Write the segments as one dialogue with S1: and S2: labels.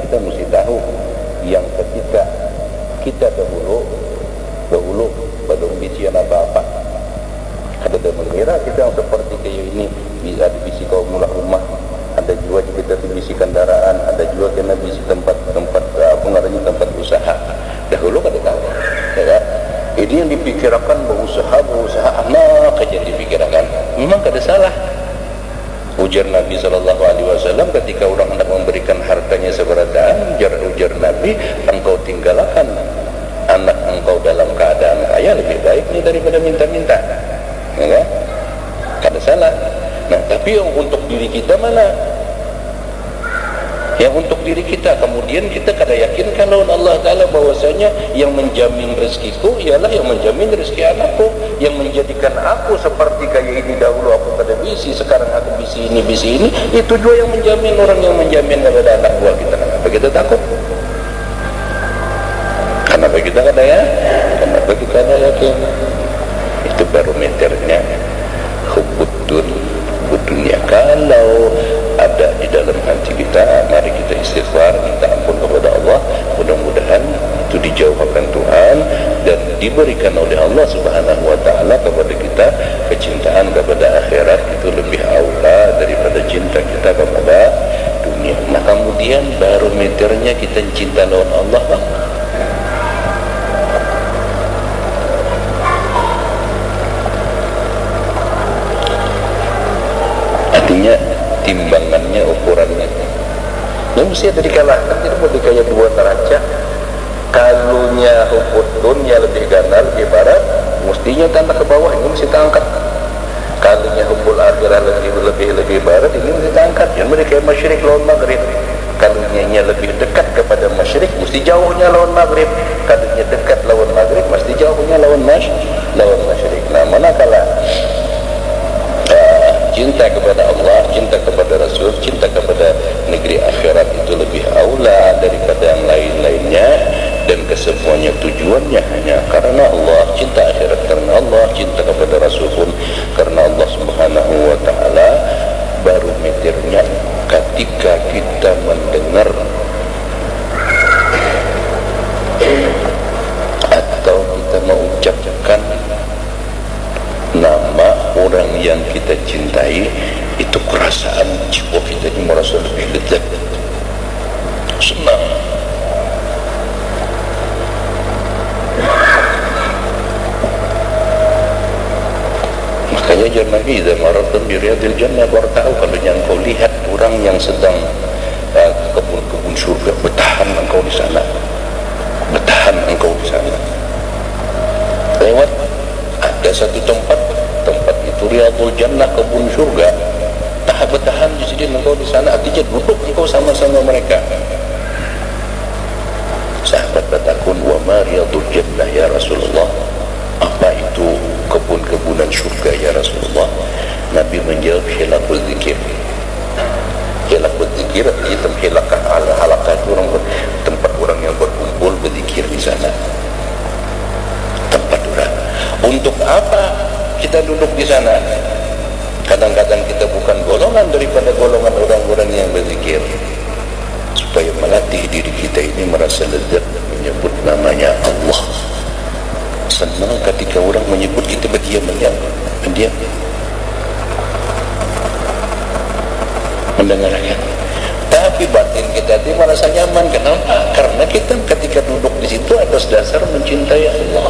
S1: kita mesti tahu yang ketika kita dahulu belum bisian apa-apa, ada mengira kita yang seperti kayak ini, bisa dibisi kaum mula rumah, ada juga kita dibisi kendaraan, ada juga kena bisi tempat pengarahnya tempat usaha. Dahulu kada tahu, ya kan? Ini yang dipikirkan berusaha anak aja dipikirkan. Memang kada salah. Ujar Nabi SAW ketika orang hendak memberikan hartanya seberadaan, ujar Nabi, engkau tinggalkan anak engkau dalam keadaan kaya lebih baik nih daripada minta-minta, ya kan? Kada salah. Nah, tapi yang untuk diri kita mana? Yang untuk diri kita, kemudian kita kada yakin kalau Allah Ta'ala bahwasanya yang menjamin rezekiku ialah yang menjamin rezeki anakku, yang menjadikan aku seperti kayak ini dahulu aku kada bisi, sekarang aku bisi ini, itu juga yang menjamin, orang yang menjamin kepada anak buah kita. Kenapa kita takut? Kenapa kita kada ya? Kenapa kita kada yakin? Itu barometernya hubbud dunia. Kalau ada di dalam hati kita, mari kita istighfar, minta ampun kepada Allah. Mudah-mudahan itu dijauhkan Tuhan dan diberikan oleh Allah Subhanahu wa Ta'ala kepada kita kecintaan kepada akhirat itu lebih aula daripada cinta kita kepada dunia. Nah, kemudian barometernya kita cinta lawan Allah, Bang. Artinya timbangannya, ukurannya ini mesti ada dikalahkan, tidak boleh kayak dua neraca. Kalunya hubbud dunya lebih ganas, lebih barat, mestinya tanah ke bawah ini mesti angkat. Kalunya hubbul akhirah lebih barat, ini mesti angkat. Yang mereka masyrik lawan maghrib. Kalunya lebih dekat kepada masyrik, mesti jauhnya lawan maghrib. Kalunya dekat lawan maghrib, mesti jauhnya lawan masyrik. Nah, manakala cinta kepada Allah, cinta kepada Rasul, cinta kepada negeri akhirat itu lebih aula daripada yang lain-lainnya, dan kesemuanya tujuannya hanya karena Allah. Cinta akhirat karena Allah, cinta kepada Rasul pun karena Allah Subhanahu wa Ta'ala. Barometernya ketika kita mendengar atau kita mengucapkan nama orang yang kita cintai, itu perasaan jiwa kita ini merasa lebih lezat, senang. Makanya jangan Nabi, "Idza marartum bi riyadil jannah", baru tahu kalau yang kau lihat orang yang sedang kebun-kebun surga, bertahan engkau di sana, bertahan engkau di sana. Lewat ada satu tempat itu riyadul jannah, kebun surga, bertahan di sini engkau di sana, artinya duduk engkau sama-sama mereka. Sahabat bertakun, "Wa ma riyadul jannah ya Rasulullah?" Apa itu kebun-kebunan surga ya Rasulullah? Nabi menjawab, "Hilaqul dzikir." Hilaqul dzikir itu halaqah itu tempat orang yang berkumpul berzikir di sana. Tempat orang. Untuk apa kita duduk di sana? Kadang-kadang kita bukan golongan daripada golongan orang-orang yang berzikir, supaya melatih diri kita ini merasa lezat menyebut namanya Allah. Senang ketika orang menyebut, kita berdiam, mendengarkan. Tapi batin kita itu merasa nyaman. Kenapa? Karena kita ketika duduk di situ atas dasar mencintai Allah.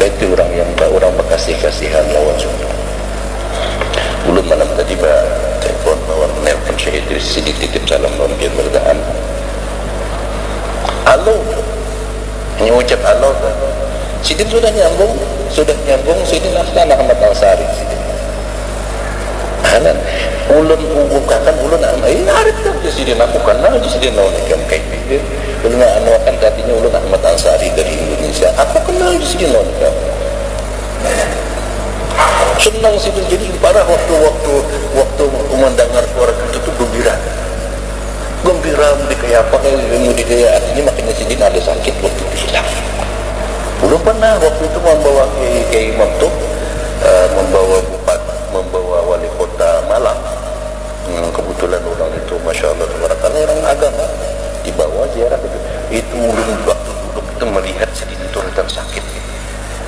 S1: Itu orang berkasih-kasihan lawan semua. Belum malam tadi telepon lawan menelpon Syekh Idris Sidik, titip salam lawan biar berdaan. Halo, hanya ucap halo. Sidin sudah nyambung Sidin Afnan Ahmad Al-Sari. Halan ulun bukakan ulun arif tak Sidin aku kenal Sidin lawan ikam kayak gitu. Ulun anuakan tadinya ulun Ahmad Al-Sari dari Indonesia. Aku kenal Sidin lawan ikam. Senang Sidin, jadi parah waktu mendengar suara itu tuh gembira kayak apa, kayak artinya makanya Sidin ada sakit waktu itu hilang. Belum pernah waktu itu membawa Kiai Imam tuh membawa wali kota Malang. Kebetulan orang itu Masya Allah orang agama dibawa ziarah itu ulun waktu duduk itu melihat sedih itu ratan sakit.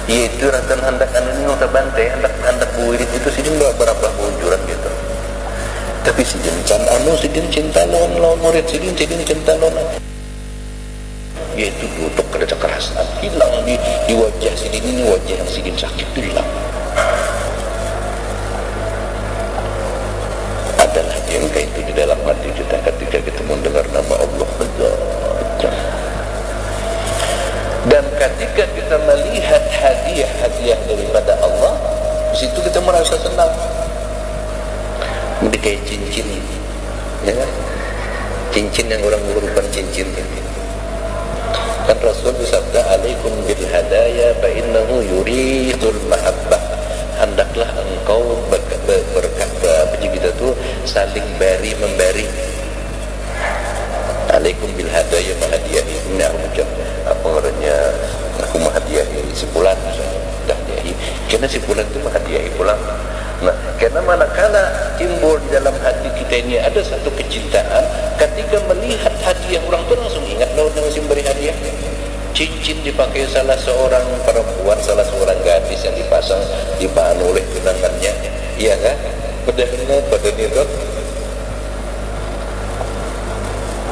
S1: Itu ratan handakan ini nota bantai handak buirit itu sidin berapa bunjuran gitu. Tapi sidin can sidin cinta lawan murid sidin cinta lawan. Yaitu duduk kada kekerasan hilang di wajah sidin ini, wajah yang sidin sakit itu hilang. Adalah yang kayak itu di dalam hati kita ketika kita mendengar nama Allah. Dan ketika kita melihat hadiah daripada Allah, di situ kita merasa senang. Ini kayak cincin, ya kan? Cincin yang orang berupa cincin. Kan Rasul bersabda, "Alaikum bil hadaya fa innahu yuridul mahabbah." Hendaklah engkau berkata kita tuh saling memberi. Alaikum bil hadaya mahadiyahi. Ini aku macam apa orangnya aku mahadiyahi si fulan dah hadiahi. Karena si fulan itu mahadiyahi pulang. Nah, karena manakala timbul dalam hati kita ini ada satu kecintaan, ketika melihat hadiah orang tu langsung ingat lawan yang masih beri hadiah. Cincin dipakai salah seorang perempuan, salah seorang gadis yang dipasang di bahan oleh tunangannya, iya kan? Pada nirot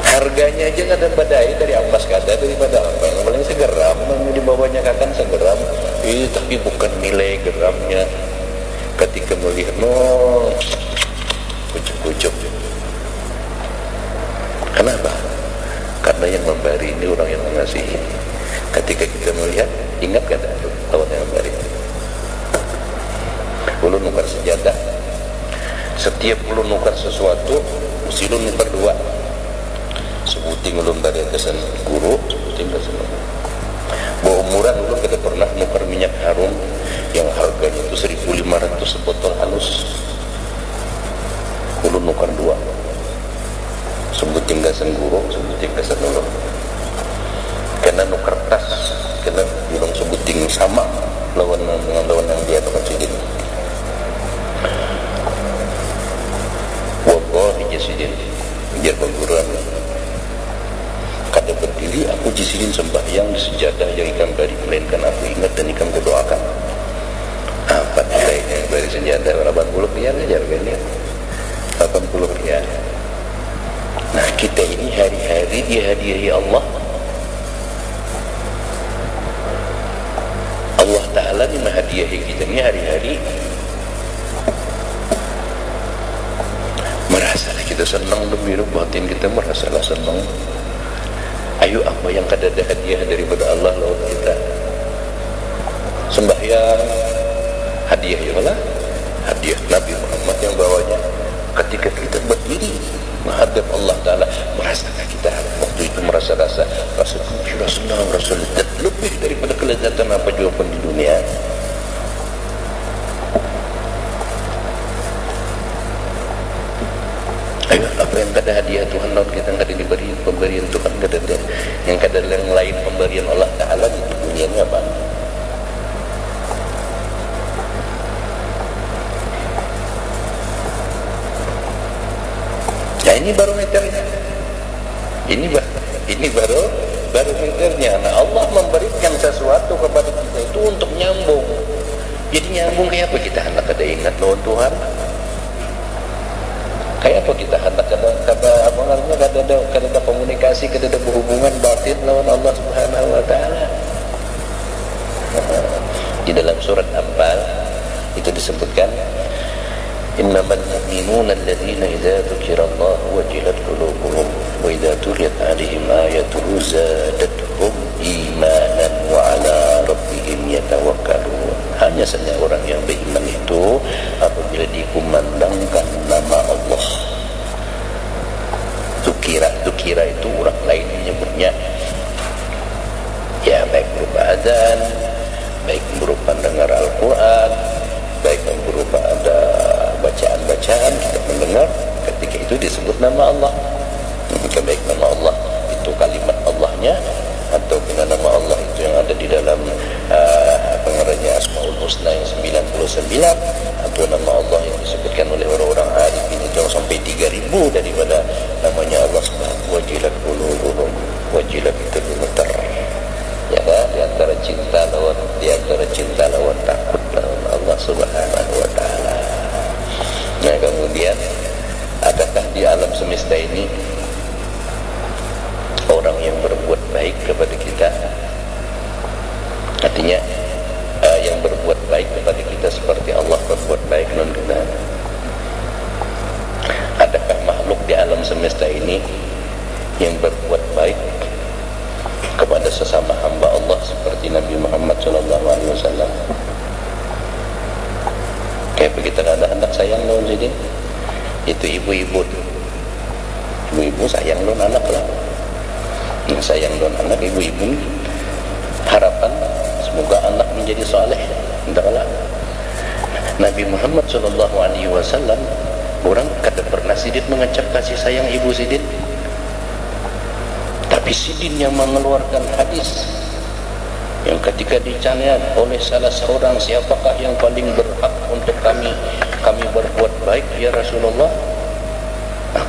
S1: harganya aja nggak ada badai dari emas kada daripada apa yang paling segeram dibawanya kakan segeram tapi bukan nilai geramnya ketika melihat kucuk-kucuk. Kenapa? Karena yang memberi ini orang yang mengasihi. Ketika kita melihat, ingat kada lawan yang memberi. Ulun nukar sejadah. Setiap ulun nukar sesuatu, mesti ulun nukar dua. Sebuting ulun dari kesan guru, sebuting kesan ulun. Bawa umuran ulun kada pernah nukar minyak harum yang harganya itu 1.500 sebotol halus. Ulun nukar dua. Sebuting kesan guru, sebuting kesan ulun. Karena nukar tas, karena bilang sebuting sama lawan yang dia tukar sidin. Wallahi jasidin biar berguruan kada berdiri aku jasidin sembahyang di sejadah yang ikan bari, melainkan aku ingat dan ikan kudoakan. Apa nilainya bari sejadah 80 riyal aja harganya 80 riyal. Nah kita ini hari-hari dihadiahi Allah Ta'ala ni menghadiahi kita ni hari-hari. Merasalah kita senang gembira, batin kita merasalah senang. Ayo apa yang kada ada hadiah daripada Allah lawan kita. Sembahyang hadiah ya Allah, hadiah Nabi Muhammad yang bawanya. Ketika kita berdiri menghadap Allah Ta'ala, merasakan kita waktu itu rasa gembira, senang, rasa lezat lebih daripada kelezatan apa juga pun di dunia. Ayo, apa yang kada hadiah Tuhan lawan kita kada diberi pemberian Tuhan kada ada. Yang kada yang lain pemberian Allah Ta'ala di dunia ini apa? Ya ini barometernya. Ini barometernya. Nah, Allah memberikan sesuatu kepada kita itu untuk nyambung. Jadi nyambung kayak apa kita hendak kada ingat lawan Tuhan? Kayak apa kita hendak kada ada komunikasi, kada ada berhubungan batin lawan Allah Subhanahu wa taala. Di dalam surat Anfal itu disebutkan innamal mu'minuna alladhina idza dzukirallahu wajilat qulubuhum wa idza tuliyat 'alaihim ayatuhu zadatuhum imanan wa 'ala rabbihim yatawakkalun. Hanya saja orang yang beriman itu apabila dikumandangkan nama Allah, Tukira itu orang lain menyebutnya ya, baik berupa azan, baik berupa dengar Al-Quran, baik berupa ada bacaan-bacaan kita mendengar, ketika itu disebut nama Allah. Baik nama Allah itu kalimat Allahnya, atau dengan nama Allah itu yang ada di dalam Asmaul Husna yang 99, atau nama Allah yang disebutkan oleh orang-orang arifin itu sampai 3000 daripada namanya Allah Subhanahu julat qulubuhum wajilat qulubuhum. Ya kan, di antara cinta lawan takut lawan Allah Subhanahu wa taala. Nah, kemudian adakah di alam semesta ini orang yang berbuat baik kepada kita? Artinya yang berbuat baik kepada kita seperti Allah berbuat baik non kita. Adakah makhluk di alam semesta ini yang berbuat baik kepada sesama hamba Allah seperti Nabi Muhammad SAW? Kayak begitu ada anak sayang non jadi itu ibu-ibu sayang non anak lah. Yang sayang non anak ibu-ibu harapan semoga anak menjadi saleh. Entahlah Nabi Muhammad SAW orang kada pernah sidin mengecap kasih sayang ibu sidin, tapi sidin yang mengeluarkan hadis yang ketika ditanya oleh salah seorang, siapakah yang paling berhak untuk kami berbuat baik ya Rasulullah?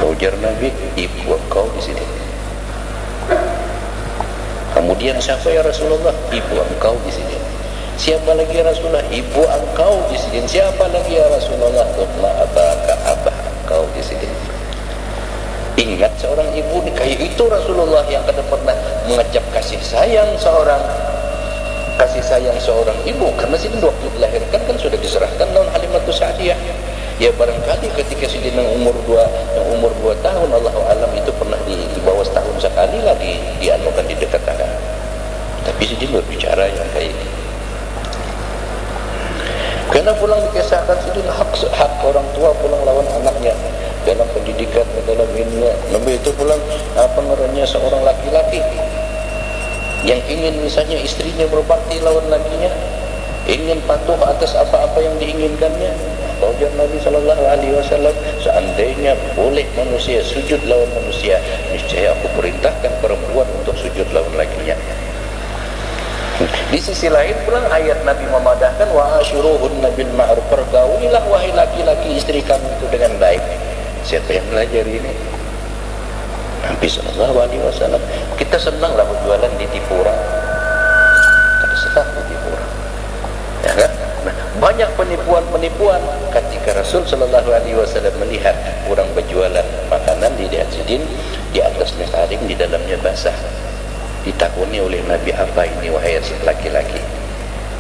S1: Ujar Nabi, ibu engkau di sini. Kemudian siapa ya Rasulullah? Ibu engkau di sini. Siapa lagi ya Rasulullah? Ibu engkau di sini. Siapa lagi ya Rasulullah? Thumma abaka, abah engkau di sini. Ingat seorang ibu ni kayak itu Rasulullah yang kada pernah mengecap kasih sayang seorang ibu, karena sidin waktu dilahirkan kan sudah diserahkan dalam Halimatus Sa'diyah. Ya barangkali ketika sidin yang umur 2 tahun, Allahu alam, itu pernah di bawah setahun sekali lah dianukan di dekat tangan. Tapi sidin berbicara yang kayak ini. Karena pulang dikisahkan sidin hak orang tua pulang lawan anaknya dalam pendidikan, dalam ilmu. Nabi itu pulang pengerennya seorang laki-laki yang ingin misalnya istrinya berbakti lawan nabinya, ingin patuh atas apa-apa yang diinginkannya. Ujar Nabi SAW, seandainya boleh manusia sujud lawan manusia, niscaya aku perintahkan perempuan untuk sujud lawan lakinya. Di sisi lain pulang ayat Nabi memadahkan wa ashiruhunna bil ma'ruf, pergaulilah wahai laki-laki istri kamu itu dengan baik. Siapa yang belajar ini? Nabi SAW. Kita senang lah berjualan ditipu orang, kada senang ditipu orang, ya kan? Nah, banyak penipuan ketika Rasul SAW melihat orang berjualan makanan di Sidin, di atasnya taring, di dalamnya basah. Ditakuni oleh Nabi, apa ini wahai laki-laki?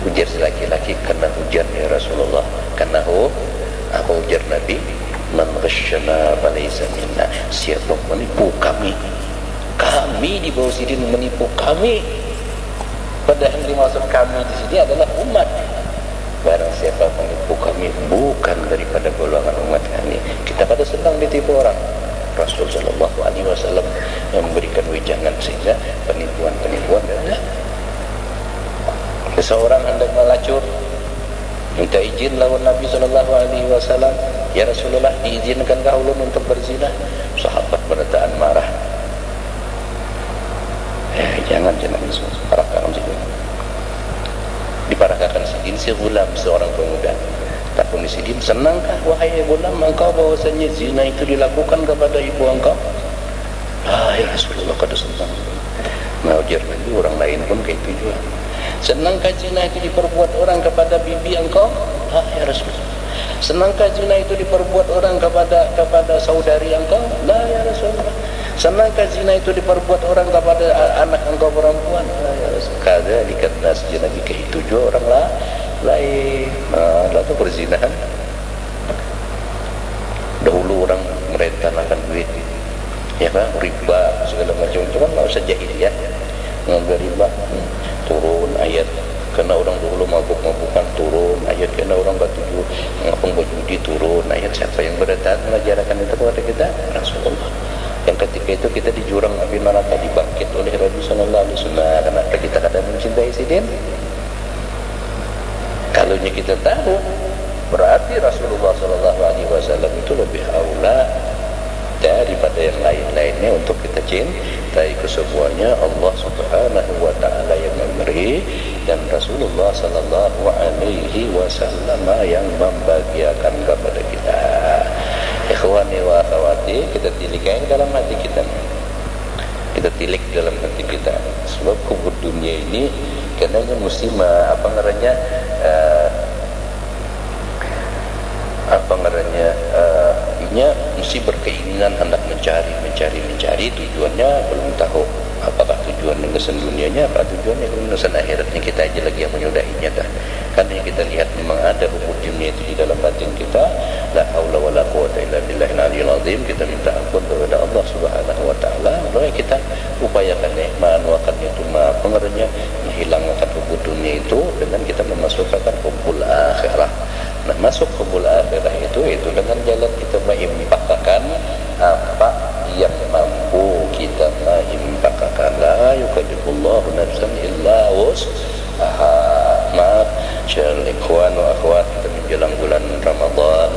S1: Ujar si laki-laki, karena hujan ya Rasulullah. Karena apa ujar Nabi? Man ghasyana falaysa minna. Siapa menipu kami di bawah Sidin menipu kami, padahal yang dimaksud kami di sini adalah umat. Barang siapa menipu kami bukan daripada golongan umat kami. Kita pada senang ditipu orang. Rasul SAW yang memberikan wejangan sehingga penipuan ada. Seseorang hendak melacur, minta izin lawan Nabi SAW, ya Rasulullah, diizinkan kau ulun untuk berzina? Sahabat berataan marah. Jangan parahkan sidin. Diparahkan sidin si gulam, seorang pemuda. Takun sidin, senangkah wahai gulam engkau bahwasanya zina itu dilakukan kepada ibu engkau? Ya Rasulullah, kada senang. Nah, ujar Nabi, orang lain pun kayak itu juga. Senangkah zina itu diperbuat orang kepada bibi engkau? Ya Rasulullah. Senangkah zina itu diperbuat orang kepada saudari engkau? La ya Rasulullah. Senangkah zina itu diperbuat orang kepada anak engkau perempuan? La ya Rasulullah. Kadzalika nas Nabi kayak itu juga orang lain. Lalu berzinahan. Dahulu orang merencanakan duit, ya kan, riba segala macam, cuma nggak usah jahiliyah, ngambil riba. Turun ayat karena orang dulu mabuk-mabukan, turun ayat karena orang batuju ngapung berjudi, turun ayat. Siapa yang berdatang mengajarkan itu kepada kita? Rasulullah. Yang ketika itu kita di jurang api neraka dibangkit oleh Rasul sallallahu alaihi wasallam. Kenapa kita kadang mencintai Sidin? Kalau kita tahu, berarti Rasulullah sallallahu alaihi wasallam itu lebih aula daripada yang lain-lainnya untuk kita cintai. Kesemuanya Allah Subhanahu wa taala yang memberi dan Rasulullah sallallahu alaihi wasallam yang membahagiakan kepada kita. Ikhwani wa akhwati, kita tilikai dalam hati kita. tertilik dalam hati kita. Sebab kubur dunia ini kadang mesti inya mesti berkeinginan hendak mencari tujuannya belum tahu. Apakah tujuan dengan dunianya, apa tujuannya dengan akhiratnya, kita aja lagi yang menyudahinya dah. Karena yang kita lihat memang ada kubur dunia itu di dalam batin kita. La haula wala quwata illa billahil aliyil azim. Kita minta ampun kepada Allah Subhanahu wa taala. Lalu kita upayakan menguatkan itu pengaruhnya menghilangkan kubur dunia itu dengan kita memasukkan kubur akhirah. Nah, masuk kubur akhirah itu dengan jalan kita mengimpakkan apa yang mampu kita mengimpakkan. La yukallifullahu nafsan illa wus'aha. Masyaallah ikhwan wa akhwat, kita menjelang bulan Ramadan.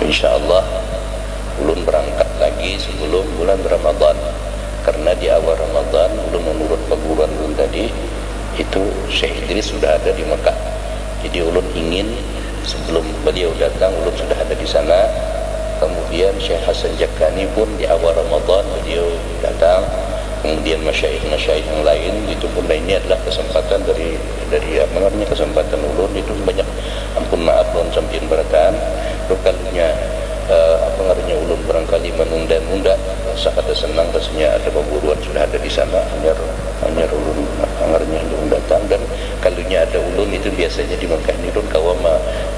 S1: Insyaallah ulun berangkat lagi sebelum bulan Ramadan. Karena di awal Ramadan ulun menurut perguruan ulun tadi itu Syekh Idris sudah ada di Mekah. Jadi ulun ingin sebelum beliau datang ulun sudah ada di sana. Kemudian Syekh Hasan Jakani pun di awal Ramadan beliau datang. Kemudian masyaikh yang lain itu pun ini adalah kesempatan dari kesempatan ulun itu banyak. Ampun maaf ulun sampeyan berataan rukalnya ulun barangkali menunda-nunda sakada senang rasanya ada perguruan sudah ada di sana hanya ulun angarnya ulun datang. Dan kalunya ada ulun itu biasanya di Mekah ini ulun kawan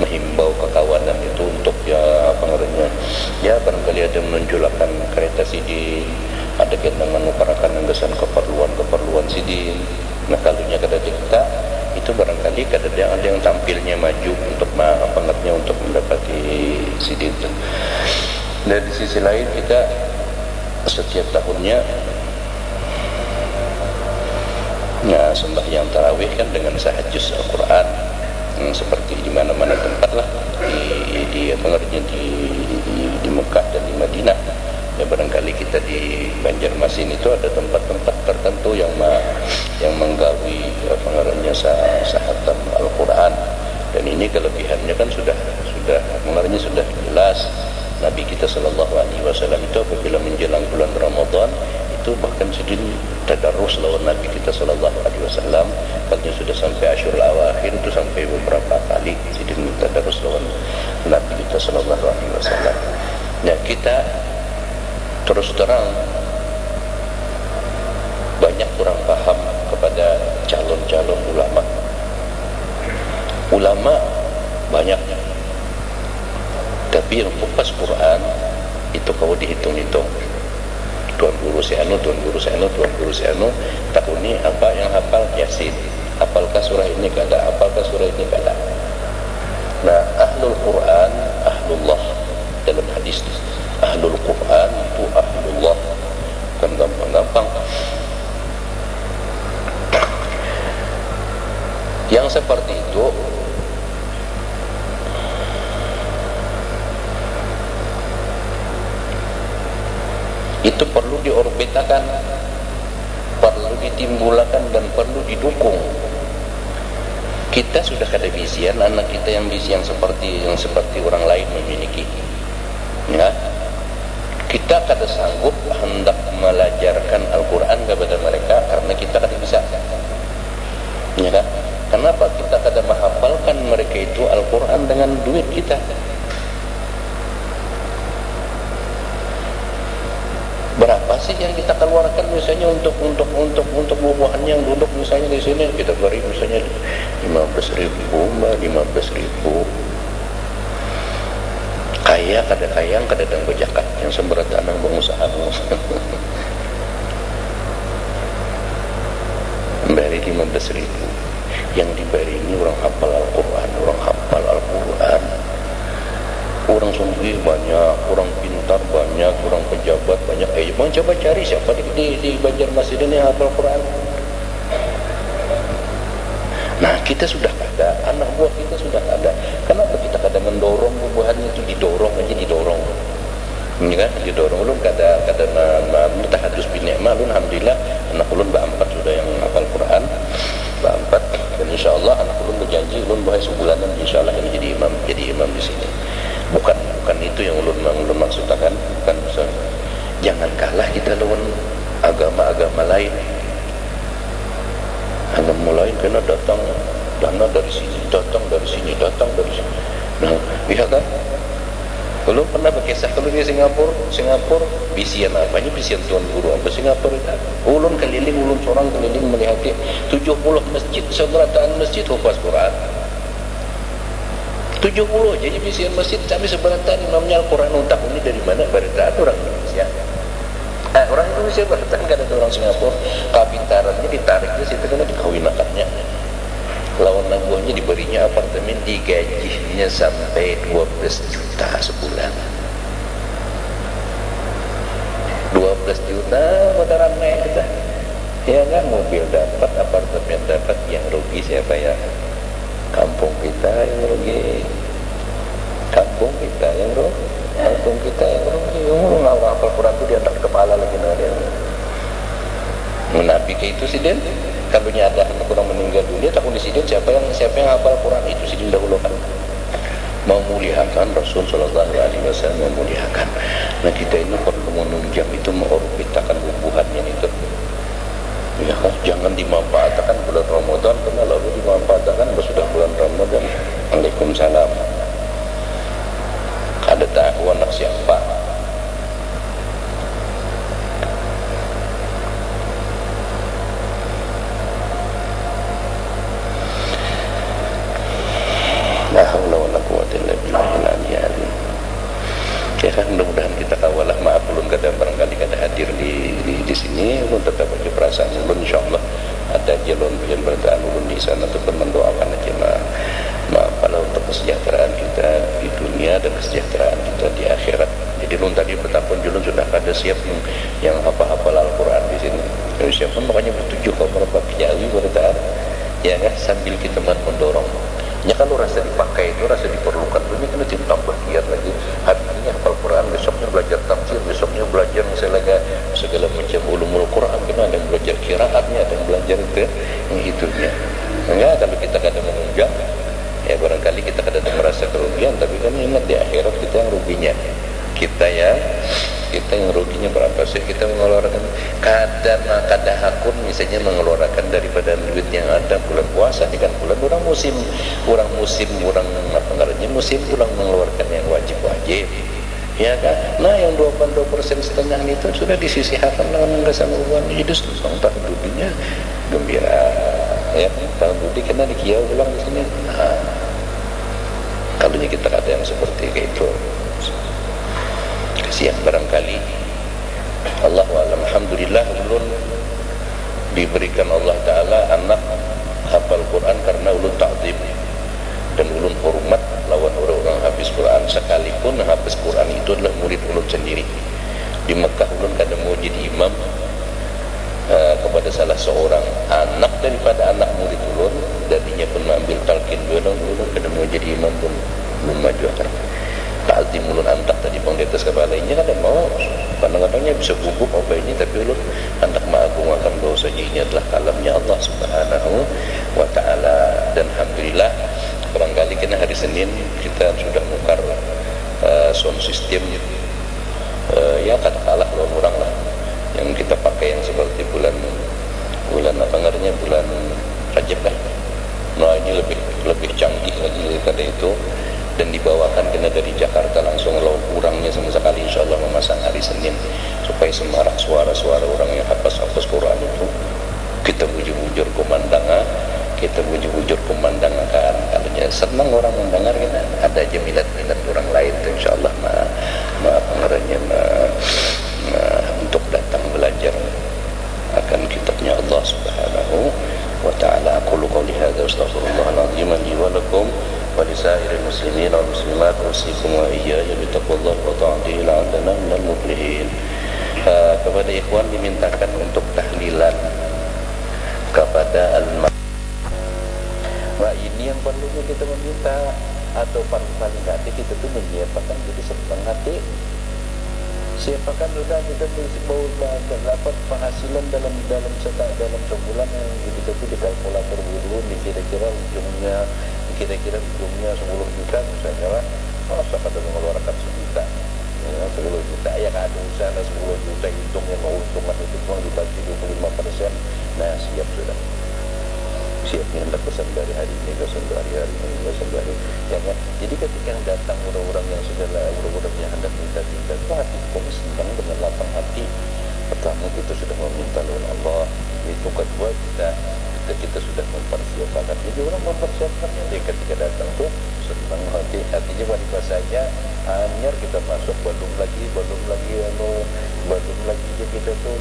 S1: menghimbau kekawanan itu untuk ya barangkali ada menunjulakan kereta sidin, ada kita menukarakan anggasan keperluan sidin. Nah kalunya kada kita itu barangkali kada ada yang tampilnya maju untuk untuk mendapati sidin. Dan di sisi lain kita setiap tahunnya sembahyang tarawih kan dengan sahajus Al-Quran seperti di mana-mana tempat lah di Mekah dan di Madinah. Ya barangkali kita di Banjarmasin itu ada tempat-tempat tertentu yang menggawi sahatam Al-Quran. Dan ini kelebihannya kan sudah jelas. Nabi kita sallallahu alaihi wasallam itu apabila menjelang bulan Ramadan itu bahkan sedih tadarus lawan Nabi kita sallallahu alaihi wasallam. Kalau sudah sampai Asyurul Awakhir itu sampai beberapa kali sedih tadarus lawan Nabi kita sallallahu alaihi wasallam. Ya kita terus terang banyak kurang paham kepada calon-calon ulama banyak, tapi yang kupas Quran itu kalau dihitung-hitung tuan guru si anu tahun ini apa yang hafal Yasin, hafalkah surah ini kada, hafalkah surah ini kada. Nah ahlul Quran ahlullah, dalam hadis ahlul Quran itu ahlullah, bukan gampang-gampang. Yang seperti itu perlu diorbitakan, perlu ditimbulkan dan perlu didukung. Kita sudah kada visian anak kita yang seperti orang lain memiliki. Ya, kita kada sanggup hendak melajarkan Al-Quran kepada mereka karena kita kada bisa. Ya kan? Kenapa kita kada menghafalkan mereka itu Al-Quran dengan duit kita? Berapa sih yang kita keluarkan misalnya untuk buah-buahan yang duduk misalnya di sini kita beri misalnya 15.000, 15.000. Kaya kada kayang kada dang bejakat yang semberat anak pengusaha. Beri 15.000. Yang diberi ini orang hafal Al-Quran, orang sungguh banyak, orang pintar banyak, orang pejabat banyak. Coba cari siapa di Banjarmasin ini hafal Quran. Nah kita sudah ada, anak buah kita sudah ada. Kenapa kita kada mendorong buahnya itu didorong? Ini kan didorong. Ulun kada tahadus binikmah. Ulun alhamdulillah anak ulun berempat sudah yang hafal Quran, berempat. Dan insyaallah anak ulun berjanji ulun bahas sebulanan insyaallah ini jadi imam di sini. Bukan itu yang ulun maksudkan, bukan jangan kalah kita lawan agama-agama lain. Agama lain kena datang dana dari sini, datang dari sini, datang dari sini. Nah, iya kan? Belum pernah berkisah kalau di Singapura bisian apa? Ini bisian Tuan Guru apa Singapura itu? Ulun keliling, ulun seorang keliling melihat 70 masjid, seberataan masjid hafaz Quran. 70 jadi bisian masjid kami seberataan imamnya Al-Quran. Entah ini dari mana? Berataan orang Indonesia. Orang Indonesia berataan kan ada orang Singapura. Kapitarannya ditariknya situ karena dikawinakannya. Lawan nabuhnya diberinya apartemen, digajinya sampai 12 juta sebulan. 12 juta pada ramai kita. Ya kan, mobil dapat, apartemen dapat, yang rugi siapa ya? Kampung kita yang rugi. Kampung kita yang rugi. Kampung kita yang rugi. Ngawal Al-Quran itu diantar kepala lagi dia. Menabik itu sih Den. Kalau ada anak orang meninggal dunia, takut di sini siapa yang hafal Quran itu sini dahulukan. Memuliakan Rasul Sallallahu Alaihi Wasallam, memuliakan. Nah kita ini perlu menunjang itu, mengorbitakan hubungannya itu. Ya kan, jangan dimanfaatkan bulan Ramadan, karena lalu dimanfaatkan sudah bulan Ramadan. Waalaikumsalam. Ada tahu anak siapa? La haula wala quwwata illa billahil aliyyil azim. Ya kan, mudah-mudahan kita kawalah. Maaf ulun kadang barangkali kada hadir di sini, ulun tetap aja perasaan ulun insyaallah ada jalan berataan ulun di sana tetap mendoakan aja maaf Allah untuk kesejahteraan kita di dunia dan kesejahteraan kita di akhirat. Jadi ulun tadi bertapun julun sudah kada siap yang hafal Al-Quran di sini. Siapa makanya bertujuh kepada kiai berataan. Ya kan, sambil kita mendorong. Ya kalau rasa dipakai itu, rasa diperlukan, ini kena ditambah giat lagi. Hari ini hafal Quran, besoknya belajar tafsir, besoknya belajar misalnya segala macam ulumul Quran, kena ada yang belajar qiraatnya, ada yang belajar itu, yang itunya. Enggak, kalau kita kadang menunjang, ya barangkali kita kadang merasa kerugian, tapi kan ingat di akhirat kita yang ruginya. Kita yang ruginya berapa sih? Kita mengeluarkan kadang hakun misalnya mengeluarkan daripada duit yang ada bulan puasa ini kan bulan orang musim orang apa namanya musim pulang mengeluarkan yang wajib ya kan. Nah yang 22% itu sudah disisihkan dengan kesanggupan hidup tahun dudinya gembira ya, tahun dudi kena dikiau ulang di sini. Nah, kalau kita ada yang seperti itu kasihan barangkali. Allah wa'alam. Alhamdulillah ulun diberikan Allah Ta'ala anak hafal Quran karena ulun ta'zim dan ulun hormat lawan orang-orang habis Quran, sekalipun habis Quran itu adalah murid ulun sendiri. Di Mekah ulun kadang mau jadi imam kepada salah seorang anak daripada anak murid ulun, dadinya pun mengambil talqin ulun kadang mau jadi imam pun belum maju akan ta'zim ulun antak tadi bang di atas kepala ini kan mau kadang-kadangnya bisa gugup apa ini, tapi ulun antak mengagungkan bahwasanya ini adalah kalamnya Allah Subhanahu wa Ta'ala. Dan alhamdulillah barangkali kena hari Senin kita sudah mukar sound system ya katakanlah lawan orang lah yang kita pakai yang seperti bulan apa namanya bulan Rajab lah. Nah ini lebih canggih lagi daripada itu, dan dibawakan kena dari Jakarta langsung lawan kurangnya sama sekali insyaallah memasang hari Senin supaya semarak suara-suara orang yang hafaz Quran itu kita bujur-bujur kemandangan, kan kalanya senang orang mendengar kita ada aja minat orang lain itu insyaallah untuk datang belajar akan kitabnya Allah Subhanahu wa Ta'ala. Aqulu qawli hadza astaghfirullahal azim li wa lakum wa lisairil muslimin wal muslimat usikum wa iyaya bi taqwallahi wa ta'atihi la'allana minal muflihin. Kepada ikhwan dimintakan untuk tahlilan kepada Wah ini yang perlunya kita meminta, atau paling hati kita tuh menyiapkan jadi setengah hati. Siapakan sudah kita dapat penghasilan dalam sebulan yang kita tuh di kalkulator dulu, kira-kira ujungnya 10 juta misalnya lah, masa kada mengeluarkan 1 juta. 10 juta ya kan, ada usaha 10 juta, hitungnya keuntungan itu cuma dibagi 25%. Nah siap sudah, siapnya hendak pesan dari hari ini, pesan dari hari ini, pesan dari jangan. Jadi ketika yang datang orang-orang yang segala orang-orang yang hendak minta-minta itu hati kami senang dengan lapang hati. Pertama kita sudah meminta oleh Allah, itu kedua kita sudah mempersiapkan. Jadi orang mempersiapkannya ketika datang tuh senang hati, artinya bahasanya hanyar kita masuk belum lagi ya kita tuh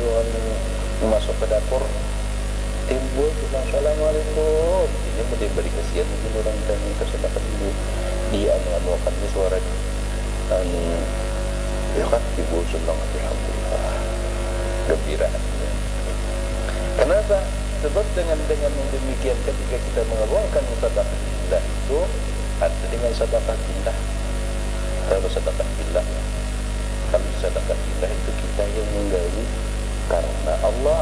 S1: masuk ke dapur timbul bilang assalamualaikum, ini mau diberi kasihan mungkin orang dan tersedakan dulu di anu-anuakan ini suara ya kan timbul senang, alhamdulillah gembira. Kenapa? Sebab dengan demikian ketika kita mengeluarkan sedekah itu ada dengan sedekah billah. Kalau sedekah billah, kalau sedekah billah itu kita yang menggali karena Allah,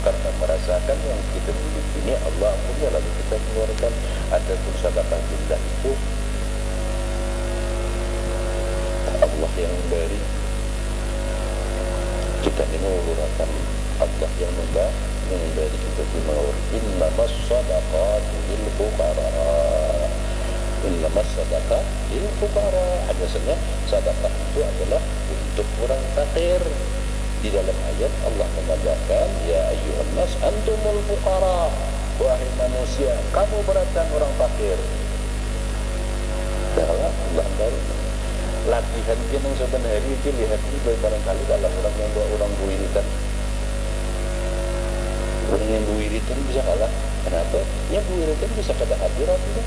S1: karena merasakan yang kita miliki ini Allah punya, lalu kita mengeluarkan. Adapun sedekah billah itu Allah yang memberi, kita ini mengeluarkan. Allah yang memberi kita mengeluarkan. Innamas sadaqatu lil fuqara, innamas sadaqah lil fuqara. Biasanya sedekah itu adalah untuk orang fakir. Di dalam ayat Allah mengatakan ya ayyuhan nas antumul fuqara, wahai manusia kamu beratan orang fakir. Dalam Allah baru latihan jeneng sebenarnya itu lihat ini barangkali dalam orang yang orang buiritan. Orang yang buiritan bisa kalah. Kenapa? Ya buiritan bisa kada hadirat itu.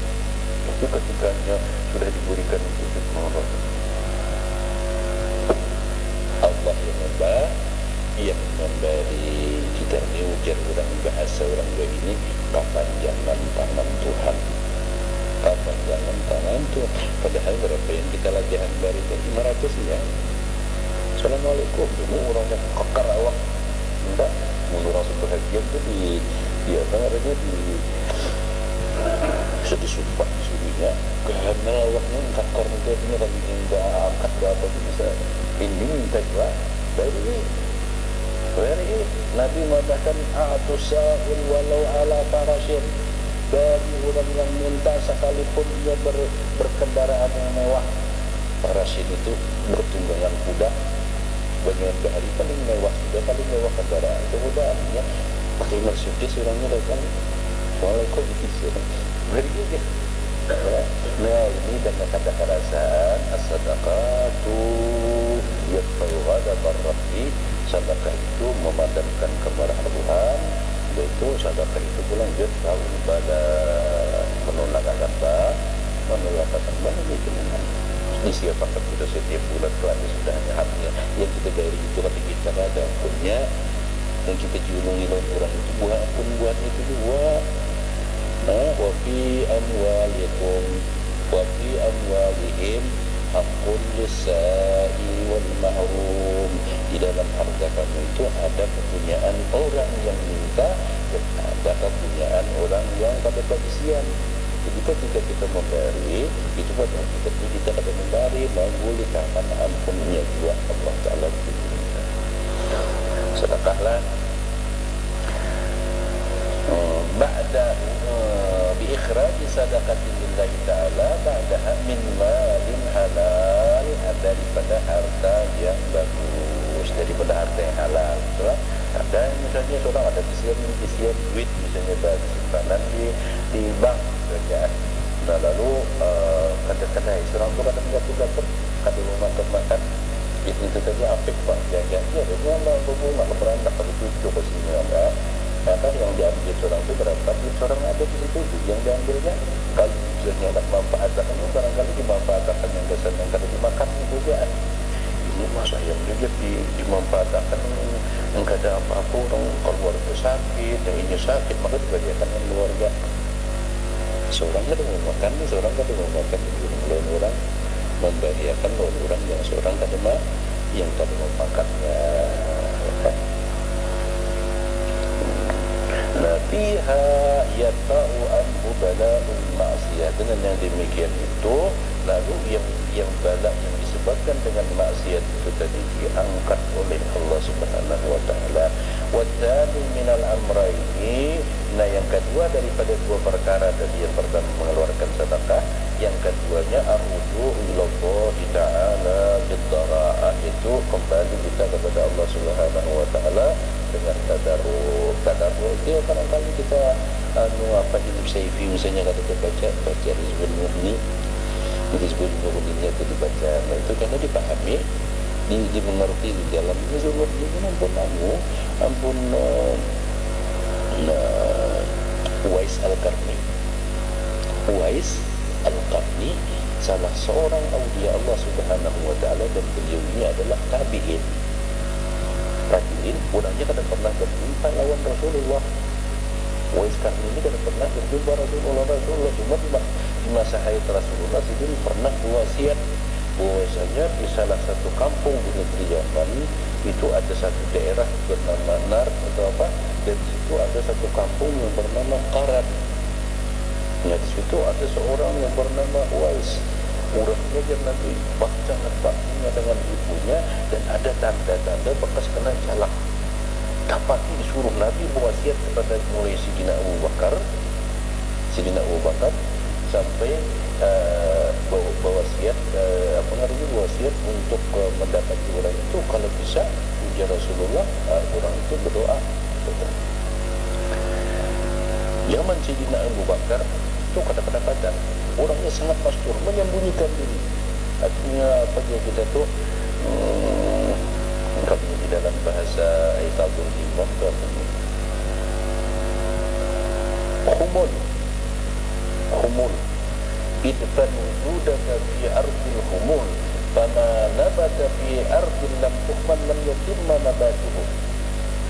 S1: Tapi ketikanya sudah diberikan untuk Allah yang memberi kita ini ujar orang bahasa orang dua ini kepanjangan tangan Tuhan, kepanjangan tangan Tuhan. Padahal berapa yang kita latihan dari 500 ya. Assalamualaikum, ini orang yang kekar awak enggak, orang sebahagian itu di apa namanya bisa disumpah disuruhnya karena awaknya kekar itu ini kalau enggak angkat berapa bisa ini minta juga dari Nabi mengatakan a'tusail walau ala farashin, dari orang yang minta sekalipun dia berkendaraan yang mewah. Farashin itu bertunggangan kuda, bagian bahari paling mewah, sudah paling mewah kendaraan itu kuda, artinya pakai Mercedes orangnya datang Assalamualaikum gitu beri dia. Nah ini dengan kata perasaan as-sadaqatu yatfa'u ghadabar rabbi. Sedekah itu memadamkan kemarahan Tuhan, yaitu sedekah itu pulang yatfa'u pada menolak azab, itu dengan disiapkan kita setiap bulan kelak sudah hanya haknya yang kita dari itu ketika kita ada punya yang kita julungi orang itu buat itu juga. Nah, wa fi amwalihim haqqun lis-sa'i wal mahrum. Di dalam harta kamu itu ada kepunyaan orang yang minta dan ada kepunyaan orang yang pada bagisian. Jadi ketika kita memberi itu pada kita akan memberi memulihkan ampunnya juga Allah Ta'ala. Sedekahlah ba'da biikhraji sadaqatin lillahi ta'ala ba'daha min malin halal, daripada harta yang bagus, daripada harta yang halal. Ada misalnya seorang ada isian duit misalnya dari simpanan di bank saja. Nah lalu kadang-kadang seorang itu kadang jatuh kadang makan itu tadi apik bang jaga-jaga dia mau berbunga berantak pada cucu ke sini enggak. Maka yang diambil seorang itu berapa seorang ada di situ yang diambilnya. Kalau tujuannya nak manfaatkan barangkali dimanfaatkan yang dasar yang kada dimakan itu juga. Ini masa yang juga dimanfaatkan enggak ada apa-apa, orang keluarga sakit, yang ini sakit maka dibagikan dengan keluarga. Seorang kada mau makan, seorang kada mau makan, orang membahayakan orang yang seorang kada mau yang kada mau makannya. Nafiha yata'u anhu bala'ul ma'siyah. Dengan yang demikian itu lalu yang balak yang disebabkan disebabkan dengan maksiat itu tadi diangkat oleh Allah Subhanahu wa taala. Wa tsani minal amrayni, nah yang kedua daripada dua perkara tadi, yang pertama mengeluarkan sedekah, yang keduanya ar-ruju' ila Allah taala bid-dhara'ah, itu kembali kita kepada Allah Subhanahu wa taala dengan tadarruk. Tadarruk itu kadang-kadang kita hidup saifi misalnya, kata baca Rizwan Murni, Rizwan Murni itu dibaca, nah itu karena dipahami, dimengerti di dalam Rizwan Murni itu ampun Uwais Al-Qarni. Uwais Al-Qarni salah seorang aulia Allah Subhanahu wa taala, dan beliau ini adalah tabi'in. Tabi'in, orangnya kada pernah berjumpa lawan Rasulullah. Uwais Qarni ini kada pernah berjumpa Rasulullah, cuma di masa hayat Rasulullah sendiri pernah wasiat bahwasanya di salah satu kampung di negeri Yaman itu ada satu daerah bernama Nar atau apa, dan itu ada satu kampung yang bernama Qaran. Ya, di situ ada seorang yang bernama Uwais. Urangnya yang Nabi sangat baktinya dengan ibunya, dan ada tanda-tanda bekas kena jalak. Dapati disuruh Nabi berwasiat kepada mulai Sidina Abu Bakar sampai berwasiat berwasiat untuk mendapati orang itu, kalau bisa ujar Rasulullah, orang itu berdoa. Zaman Sidina Abu Bakar itu kata-kata orangnya sangat mastur, menyembunyikan diri. Artinya apa dia kita tuh kalau di dalam bahasa Iqadul Imam itu humul idfan wujudaka fi ardil humul fama nabata fi ardil lam tuhman lam yatimma nabatuhu.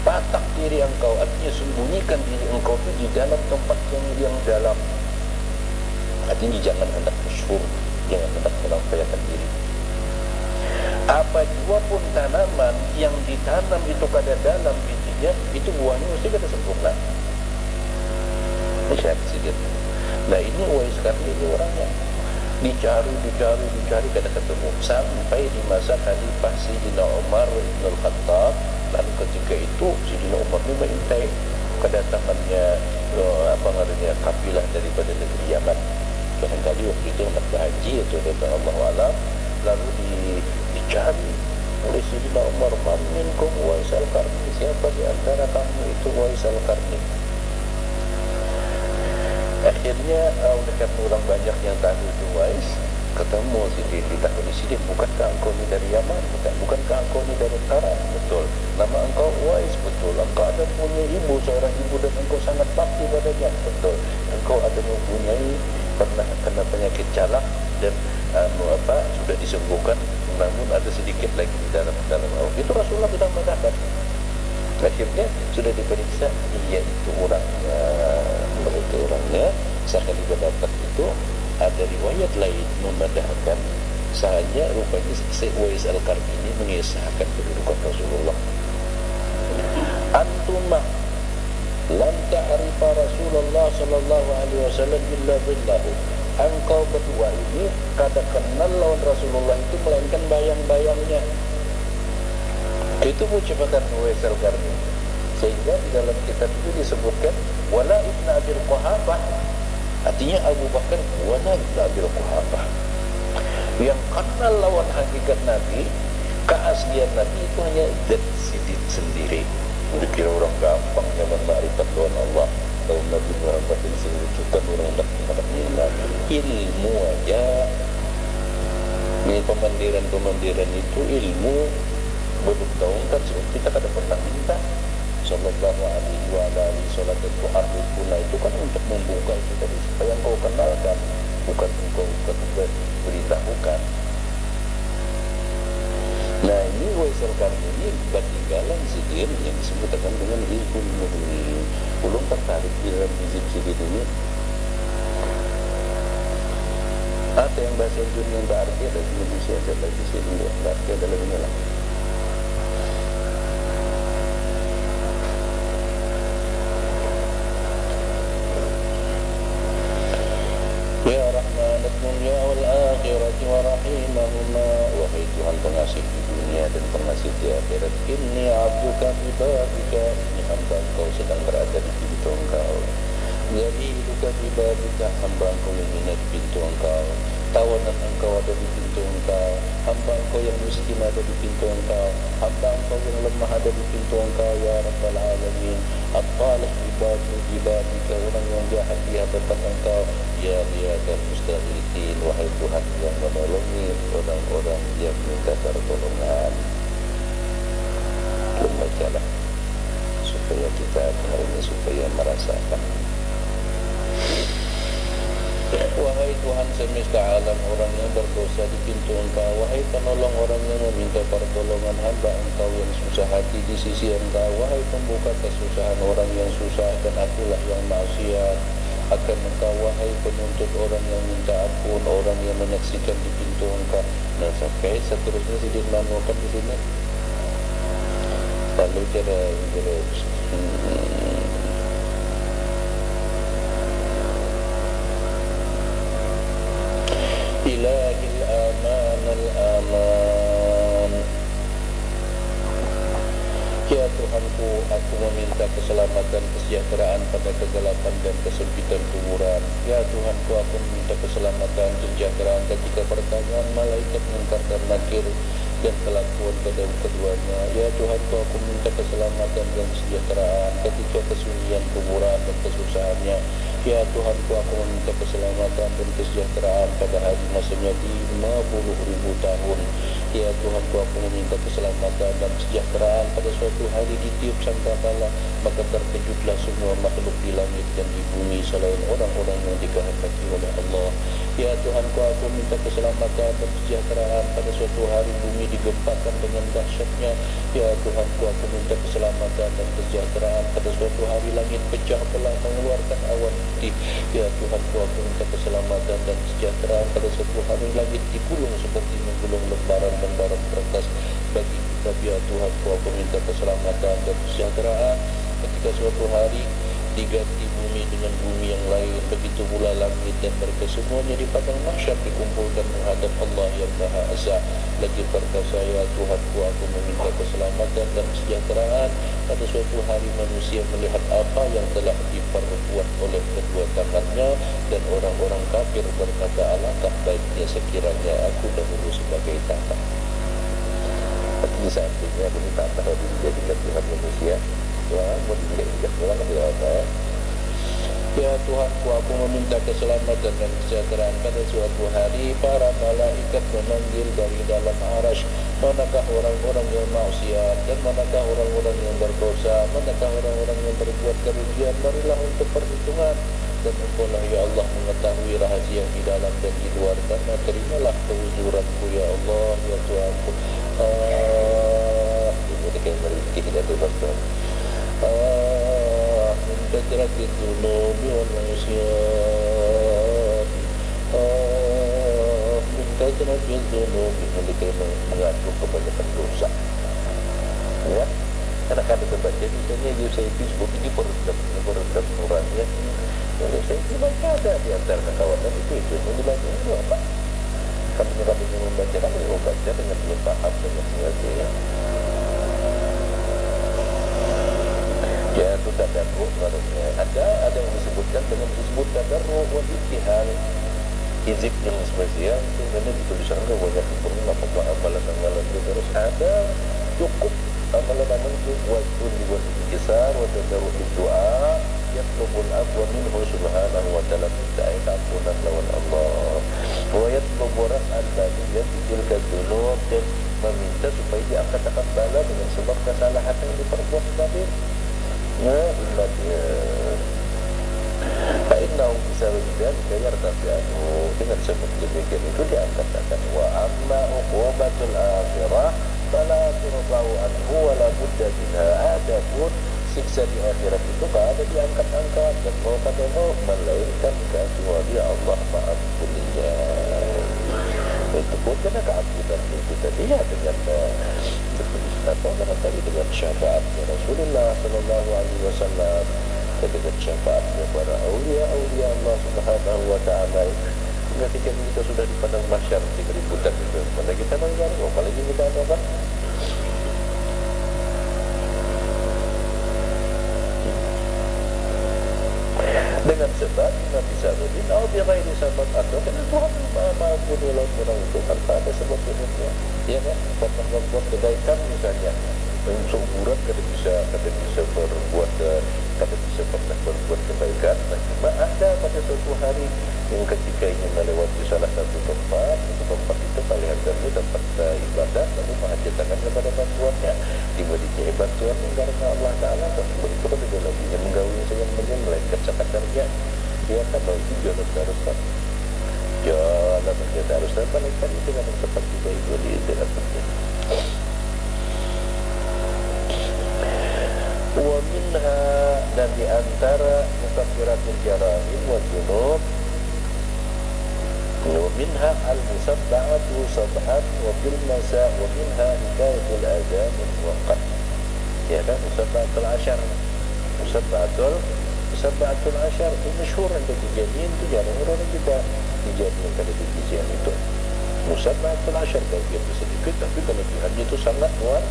S1: Patak diri engkau, artinya sembunyikan diri engkau itu di dalam tempat yang dalam. Artinya jangan hendak masyhur, jangan hendak menampilkan diri. Apa jua pun tanaman yang ditanam itu kada dalam bijinya, itu buahnya mesti kada sempurna. Ini sedikit. Nah ini Uwais Qarni ini orangnya dicari kada ketemu, sampai di masa Khalifah Sayyidina Umar bin Al-Khattab. Lalu ketika itu Sayyidina Umar ini mengintai kedatangannya kabilah daripada negeri Yaman. Barangkali waktu itu hendak berhaji atau datang Allah alam, lalu dicari oleh Sayyidina Umar, man minkum Uwais Al-Qarni, siapa di antara kamu itu Uwais Al-Qarni. Akhirnya oleh karena orang banyak yang tahu itu Uwais, ketemu ditahu di sini, bukankah engkau ini dari Yaman? Bukankah engkau ini dari Qaran? Betul. Nama engkau Uwais? Betul. Engkau ada punya ibu, seorang ibu, dan engkau sangat bakti padanya? Betul. Engkau ada mempunyai pernah kena penyakit calak dan sudah disembuhkan, namun ada sedikit lagi di dalam itu Rasulullah sudah mengatakan. Akhirnya sudah diperiksa, iya itu orangnya. Sekali berdapat itu ada riwayat lain memandahkan sahanya rupanya Uwais Al-Qarni ini mengisahkan kedudukan Rasulullah. Antumah lam ta'rifa Rasulullah sallallahu alaihi wasallam illa billahu. Engkau berdua ini kada kenal lawan Rasulullah itu melainkan bayang-bayangnya. Itu ucapan Uwais Al-Qarni. Sehingga di dalam kitab itu disebutkan wala ibn Abil Quhafah, artinya Abu Bakar wala ibn Abil Quhafah, yang kenal lawan hakikat Nabi, keaslian Nabi itu hanya zat sidit sendiri. Dikira orang gampang zaman ma'rifat lawan Allah, lawan Nabi Muhammad disebutkan orang tak ilmu aja. Ini pemandiran itu ilmu belum tahu kan, kita kada pernah minta sallallahu alaihi wa alihi salat al-du'a itu kan untuk membuka kita supaya engkau kenalkan, bukan engkau beritahukan. Nah ini Uwais Al-Qarni ini ketinggalan sedikit yang disebutkan dengan ilmu ini. Belum tertarik di dalam hizib-hizib ini. Ada yang bahasa Indonesia yang berarti ada di Indonesia, ada di sini berarti ada lebih lah. Ya Rahman ad-dunya wal akhirati wa rahimahuma wa masih di akhirat. Inni abduka bibabika, ini hamba engkau sedang berada di pintu engkau. Jadi duka bibabika, hamba engkau yang hina di pintu engkau. Tawanan engkau ada di pintu engkau. Hamba engkau yang miskin ada di pintu engkau. Hamba engkau yang lemah ada di pintu engkau, ya Rabbal Alamin. At-talih bibabika, orang yang jahat di hadapan engkau, ya liyadan mustahilin, wahai Tuhan yang menolongi orang-orang yang minta pertolongan. Membacalah supaya kita hari ini supaya merasakan. Wahai Tuhan semesta alam, orang yang berdosa di pintu engkau. Wahai penolong orang yang meminta pertolongan, hamba engkau yang susah hati di sisi engkau. Wahai pembuka kesusahan orang yang susah, dan akulah yang maksiat akan engkau. Wahai penuntut orang yang minta ampun, orang yang menyaksikan di pintu engkau. Nah, sampai seterusnya sidin manukan di sini. Lalu cara Ilahil aman al-aman. Ya Tuhanku, aku meminta keselamatan, kesejahteraan pada kegelapan dan kesempitan kuburan. Ya Tuhanku, aku meminta keselamatan, kesejahteraan ketika pertanyaan malaikat mungkar dan nakir dan kelakuan keduanya. Ya Tuhanku, aku minta keselamatan dan kesejahteraan ketika kesunyian kuburan dan kesusahannya. Ya Tuhanku, aku meminta keselamatan dan kesejahteraan pada hari masanya 50.000 tahun. Ya Tuhanku, aku meminta keselamatan dan kesejahteraan pada suatu hari di tiup sangkakala, maka terkejutlah semua makhluk di langit dan di bumi selain orang-orang yang dikehendaki oleh Allah. Ya Tuhanku, aku minta keselamatan dan kesejahteraan pada suatu hari bumi digempakan dengan dahsyatnya. Ya Tuhanku, aku minta keselamatan dan kesejahteraan pada suatu hari langit pecah belah mengeluarkan awan putih. Ya Tuhanku, aku minta keselamatan dan kesejahteraan pada suatu hari langit digulung seperti menggulung lembaran kertas bagi kita. Ya Tuhanku, aku minta keselamatan dan kesejahteraan ketika suatu hari diganti bumi dengan bumi yang lain, begitu pula langit dan mereka semuanya di padang mahsyar dikumpulkan menghadap Allah yang Maha Esa. Lagi perkasa, ya Tuhanku, aku meminta keselamatan dan kesejahteraan pada suatu hari manusia melihat apa yang telah diperbuat oleh kedua tangannya, dan orang-orang kafir berkata, alangkah baiknya sekiranya aku dahulu sebagai tangan. Artinya seandainya aku minta tangan dijadikan Tuhan manusia, ya mau dijadikan Tuhan lebih apa? Ya Tuhanku, aku meminta keselamatan dan kesejahteraan pada suatu hari para malaikat memanggil dari dalam arasy, manakah orang-orang yang maksiat dan manakah orang-orang yang berdosa, manakah orang-orang yang berbuat kerugian, marilah untuk perhitungan. Dan engkaulah ya Allah mengetahui rahasia yang di dalam dan di luar, karena terimalah kehuzuranku ya Allah, ya Tuhanku. Ini kayak merintih dan berdosa. Min kadratil dhunubi wal masyiyat. Min kadratil dhunubi, mereka mengaku kebanyakan dosa. Ya, karena kalau terbaca misalnya di Facebook ini peredam nurani. Kalau saya dibaca ada di antara kawan itu yang dibaca itu apa? Kami membaca, kami membaca dengan dia paham dengan mengerti ya. Ya itu tadarru, ada yang disebutkan dengan disebut tadarru wal ijtihad. Hizib yang spesial itu sebenarnya dituliskan ke banyak beberapa amalan-amalan itu, terus ada cukup amalan-amalan itu wajibun dibuat kisar wa tadarru doa yatlubul afwa minhu subhanahu wa ta'ala, minta ampunan lawan Allah, wa yatlubu raf'al baliyat tilka dzunub, dan meminta supaya diangkat bala dengan sebab kesalahan yang diperbuat tadi. Ya, ilahnya fa'innahu bisa berjalan kaya ratafi'anu, dengan sebab demikian itu diangkat-angkat. Wa amma uqubatul akhirah fala turba'u anhu wa la budda minha. Adapun siksa di akhirat itu tak ada diangkat-angkat dan mau pada mau melainkan kecuali Allah Maha Pengampuninya. Itu pun karena keampunan itu tadi ya dengan atau barangkali dengan syafaatnya Rasulullah Sallallahu Alaihi Wasallam, dengan syafaatnya para aulia Allah Subhanahu Wa Taala. Ketika kita sudah di padang mahsyar di keributan itu, mana kita mengganggu, apalagi kita apa? orang itu tanpa ada sebab umumnya, ya kan? Pernah membuat kebaikan misalnya, seumuran kada bisa berbuat, kada bisa pernah berbuat kebaikan. Nah, cuma ada pada suatu hari yang ketika ingin melewati salah satu tempat, itu kelihatannya tempat ibadah, lalu menghajatkan kepada bantuannya, tiba-tiba bantuannya karena Allah Taala, begitu kan tidak lagi yang menggawi saya melainkan sekadarnya, ya kan? Itu jalan darurat. Jalan harus terbalikkan itu kan tempat juga itu di dalamnya. Wa minha, dan di antara mukaffiratul jarahim wa dzunub, wa minha al-musabba'atu sab'at wa bil masa wa minha hikayatul azan wa qad. Ya kan, musabba'atul asyar. Musabba'atul asyar itu masyhur ada kejadian itu, jarang orang juga kejadian kada kejadian itu. Musabba'atul asyar bagian sedikit tapi kelebihannya itu sangat luar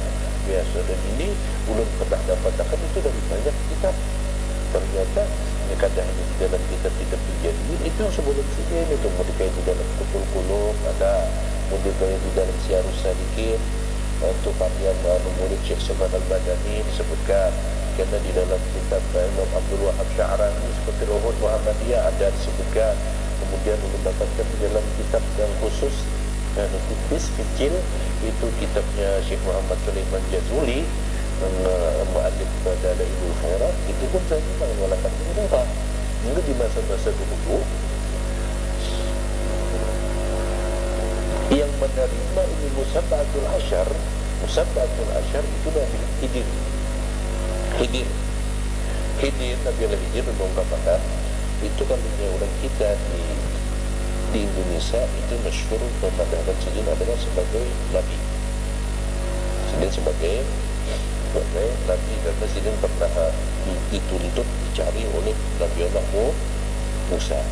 S1: biasa, dan ini ulun pernah dapatkan itu dari banyak kitab. Ternyata kadang hanya di dalam kitab-kitab kejadian itu yang sebelum sini itu modikai di dalam Kutul Qulub, ada modikai di dalam Syiarus Salikin, untuk karya murid Syekh Sulaiman Al-Badani disebutkan, karena di dalam kitab Imam Abdul Wahab Sya'rani seperti Ruhud Muhammadiyah ada disebutkan. Kemudian mendapatkan di dalam kitab yang khusus dan tipis kecil itu kitabnya Syekh Muhammad Sulaiman Jazuli, mu'allif Dalailul Khairat, itu pun saya menggunakan mereka. Mungkin di masa-masa dulu yang menerima ini Musabba'atul Asyar itu Nabi Khidir Nabi Khidir mengungkapkan itu kalau orang kita di Indonesia itu masyhur memandangkan Sidin adalah sebagai Nabi. Sidin sebagai Nabi karena Sidin pernah dituntut dicari oleh Nabi Allah Musa.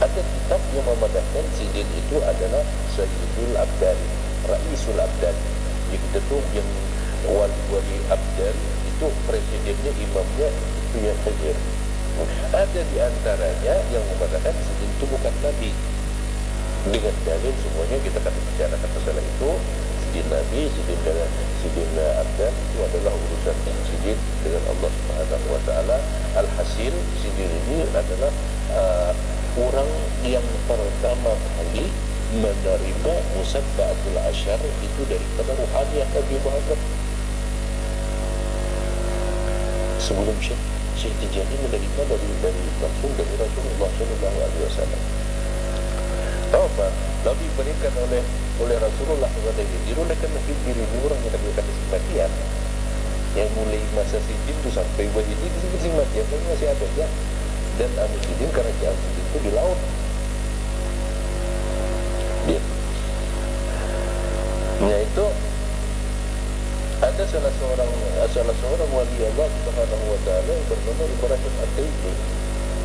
S1: Ada kitab yang memandangkan Sidin itu adalah Sayyidul Abdal, Raisul Abdal. Jadi kita tuh yang wali Abdal itu presidennya, imamnya itu yang Khidir. Ada di antaranya yang memandangkan Sidin itu bukan Nabi. Dengan dalil semuanya kita akan bicarakan masalah itu. Sidin Nabi, Sidin Abdal itu adalah urusan Sidin dengan Allah Subhanahu wa Ta'ala. Alhasil Sidin ini adalah orang yang pertama kali menerima Musabba'atul Asyar itu daripada ruhaniyah Nabi Muhammad. Sebelum Syekh Tijani menerima langsung dari Rasulullah SAW. Tahu apa? Lalu diberikan oleh Rasulullah kepada Khidir, oleh karena Khidir ini orang yang diberikan kematian, yang mulai masa Sidin itu sampai buat ini disebut kematian, tapi masih ada ya. Dan Sidin kerajaan Sidin itu di laut. Dia. Nah itu ada salah seorang wali Allah Subhanahu wa Ta'ala yang bernama Ibrahim At-Taimi.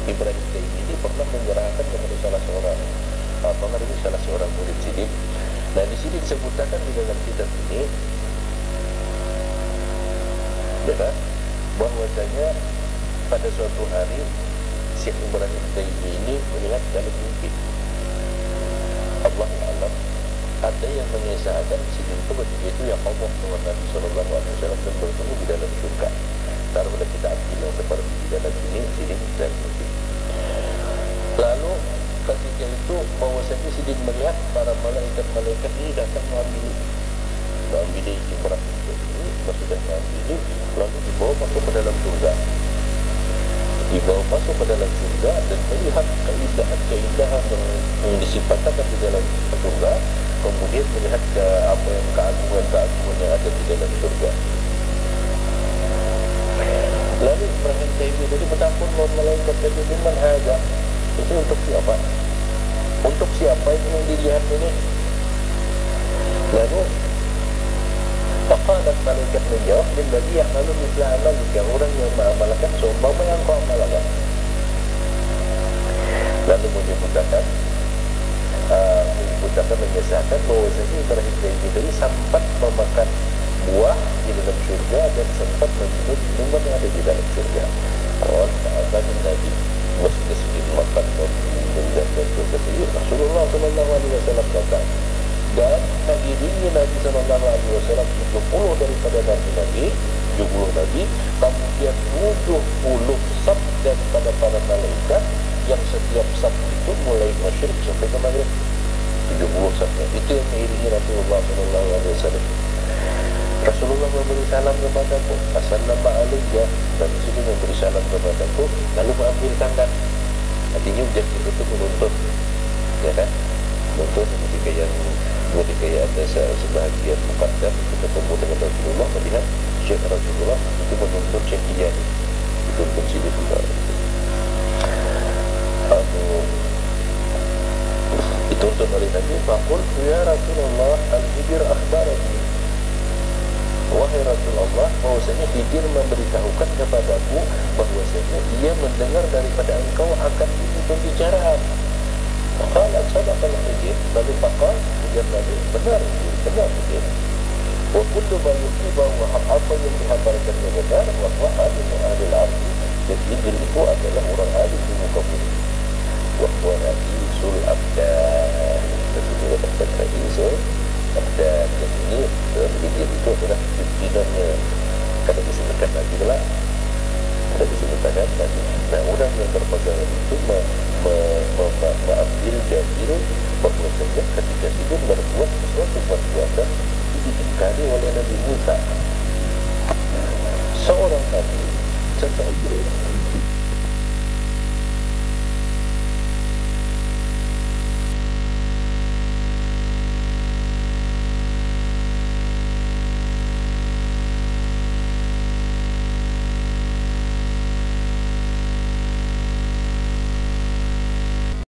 S1: Ibrahim At-Taimi ini pernah menyerahkan kepada salah seorang murid Sidin. Nah di sini disebutkan di dalam kitab ini, ya, bahwasanya pada suatu hari Syekh Ibrahim At-Taimi ini melihat dalam mimpi. Allah Alam, ada yang mengisahkan Sidin itu ketika itu yang Allah dengan Nabi SAW dan bertemu di dalam surga. Taruhlah kita ambil yang seperti di dalam sini Sidin dan mimpi. Lalu ketika itu bahwasanya Sidin melihat para malaikat ini datang mengambil Ibrahim ini, sudah mengambil, lalu dibawa masuk ke dalam surga. Dan melihat keindahan yang disifatkan di dalam surga, kemudian melihat keagungan yang ada di dalam surga. Lalu Ibrahim Taimi jadi bertakun malaikat dari man hadza, itu untuk siapa? Untuk siapa yang dilihat ini? Lalu faqalat malaikat menjawab, "Lilladzi ya'malu mithla amalika", orang yang mengamalkan seumpama yang kau amalkan. Lalu menyebutkan menyesatkan bahwasanya Ibrahim Taimi tadi sempat memakan buah di dalam surga dan sempat meminum minuman yang ada di dalam surga. Kalau akan Nabi masih sedikit makan dan surga. Rasulullah SAW datang. 70 sab daripada para malaikat yang setiap sab itu mulai masyriq sampai ke maghrib. 70 sab. Itu yang mengiringi Rasulullah SAW. Rasulullah memberi salam kepadaku, assalamu alaikum, dan disitu memberi salam kepadaku, lalu mengambil tangan. Artinya objektif itu menuntut, ya kan? Menuntut ketika ada sebahagian muqaddam itu ketemu dengan Rasulullah, melihat Syekh Rasulullah itu menuntut Syekh Tijani, dituntut sini juga. Dituntut oleh Nabi, faqultu ya Rasulullah al-Hijr akhbarani. Wahai Rasulullah, bahwasanya Khidir memberitahukan kepadaku bahwasanya dia mendengar daripada engkau akan ini pembicaraan. Faqala sadaqal Khidir, lalu faqal ujar Nabi, benar Khidir. Wa kullu ma yuqibahu apa yang dihabarkannya benar, wa huwa alimu ahlil ardi, dan Khidir itu adalah orang alim di muka bumi. Wa huwa ra'isul abdan, itu juga tempat ra'isul abdan. Jadi Khidir itu adalah pimpinannya. Kalau disebutkan lagi pula, kalau disebutkan lagi, nah orang yang berpegang itu mengambil dalil bahwasanya ketika Khidir berbuat sesuatu perbuatan diingkari oleh Nabi Musa, seorang nabi, seseorang